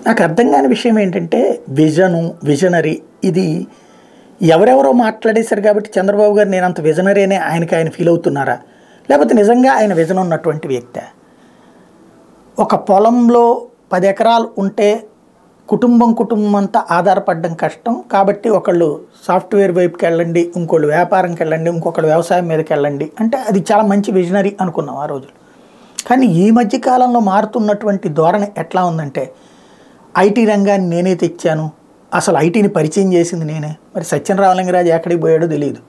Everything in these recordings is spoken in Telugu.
నాకు అర్థం కాని విషయం ఏంటంటే విజనరీ ఇది ఎవరెవరో మాట్లాడేశారు కాబట్టి చంద్రబాబు గారు నేను అంత విజనరీ అనే ఆయన ఫీల్ అవుతున్నారా? లేకపోతే నిజంగా ఆయన విజన్ ఉన్నటువంటి వ్యక్తే? ఒక పొలంలో 10 ఎకరాలు ఉంటే కుటుంబం అంతా ఆధారపడడం కష్టం కాబట్టి ఒకళ్ళు సాఫ్ట్వేర్ వైపుకి వెళ్ళండి, ఇంకోళ్ళు వ్యాపారంకి వెళ్ళండి, ఇంకొకళ్ళు వ్యవసాయం మీదకి వెళ్ళండి అంటే అది చాలా మంచి విజనరీ అనుకున్నాం ఆ రోజులు. కానీ ఈ మధ్య కాలంలో మారుతున్నటువంటి ధోరణి ఎట్లా ఉందంటే ఐటీ రంగాన్ని నేనే తెచ్చాను, అసలు ఐటీని పరిచయం చేసింది నేనే. మరి సత్యన్ రామలింగరాజు ఎక్కడికి పోయాడో తెలియదు.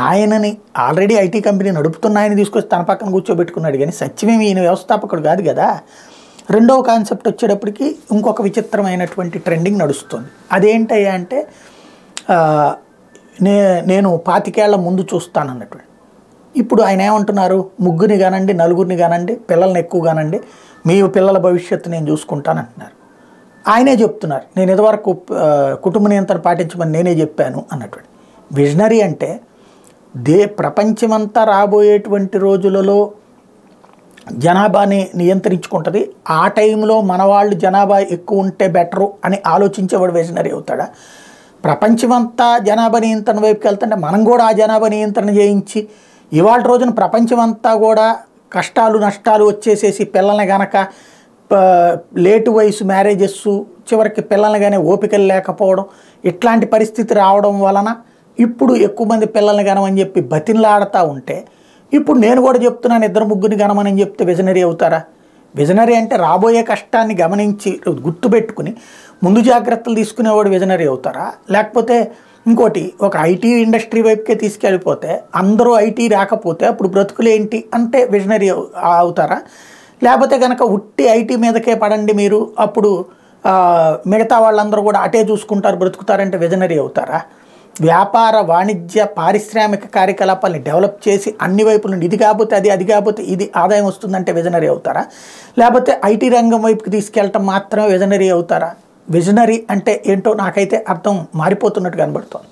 ఆయనని ఆల్రెడీ ఐటీ కంపెనీ నడుపుతున్న ఆయన తీసుకొచ్చి తన పక్కన కూర్చోబెట్టుకున్నాడు. కానీ సత్యమేమి ఈయన వ్యవస్థాపకుడు కాదు కదా. రెండవ కాన్సెప్ట్ వచ్చేటప్పటికి ఇంకొక విచిత్రమైనటువంటి ట్రెండింగ్ నడుస్తుంది. అదేంటయ్యా అంటే నేను 25 ఏళ్ల ముందు చూస్తాను అన్నటువంటి. ఇప్పుడు ఆయన ఏమంటున్నారు, ముగ్గురిని కానండి, నలుగురిని కానండి, పిల్లల్ని ఎక్కువ కానండి, మీ పిల్లల భవిష్యత్తు నేను చూసుకుంటాను అంటున్నారు. ఆయనే చెప్తున్నారు నేను ఇదివరకు కుటుంబ నియంత్రణ పాటించమని నేనే చెప్పాను అన్నటువంటి. విజనరీ అంటే ప్రపంచమంతా రాబోయేటువంటి రోజులలో జనాభాని నియంత్రించుకుంటుంది, ఆ టైంలో మన వాళ్ళు జనాభా ఎక్కువ ఉంటే బెటరు అని ఆలోచించేవాడు విజనరీ అవుతాడా? ప్రపంచమంతా జనాభా నియంత్రణ వైపుకి వెళ్తుంటే మనం కూడా ఆ జనాభా నియంత్రణ చేయించి ఇవాళ రోజున ప్రపంచమంతా కూడా కష్టాలు నష్టాలు వచ్చేసేసి పిల్లల్ని గనక లేటు వయసు మ్యారేజెస్, చివరికి పిల్లల్ని కానీ ఓపికలు లేకపోవడం, ఇట్లాంటి పరిస్థితి రావడం వలన ఇప్పుడు ఎక్కువ మంది పిల్లల్ని కనమని చెప్పి బతిన్లాడుతూ ఉంటే ఇప్పుడు నేను కూడా చెప్తున్నాను 2-3 కనమని చెప్తే విజనరీ అవుతారా? విజనరీ అంటే రాబోయే కష్టాన్ని గమనించి గుర్తుపెట్టుకుని ముందు జాగ్రత్తలు తీసుకునేవాడు విజనరీ అవుతారా? లేకపోతే ఇంకోటి ఒక ఐటీ ఇండస్ట్రీ వైపుకే తీసుకెళ్ళిపోతే అందరూ ఐటీ రాకపోతే అప్పుడు బ్రతుకులు ఏంటి అంటే విజనరీ అవుతారా? లేకపోతే కనుక ఉట్టి ఐటీ మీదకే పడండి మీరు, అప్పుడు మిగతా వాళ్ళందరూ కూడా అటే చూసుకుంటారు బ్రతుకుతారంటే విజనరీ అవుతారా? వ్యాపార వాణిజ్య పారిశ్రామిక కార్యకలాపాలని డెవలప్ చేసి అన్ని వైపుల నుండి ఇది కాకపోతే అది కాకపోతే ఇది ఆదాయం వస్తుందంటే విజనరీ అవుతారా? లేకపోతే ఐటీ రంగం వైపుకి తీసుకెళ్ళటం మాత్రమే విజనరీ అవుతారా? విజనరీ అంటే ఏంటో నాకైతే అర్థం మారిపోతున్నట్టు కనబడుతోంది.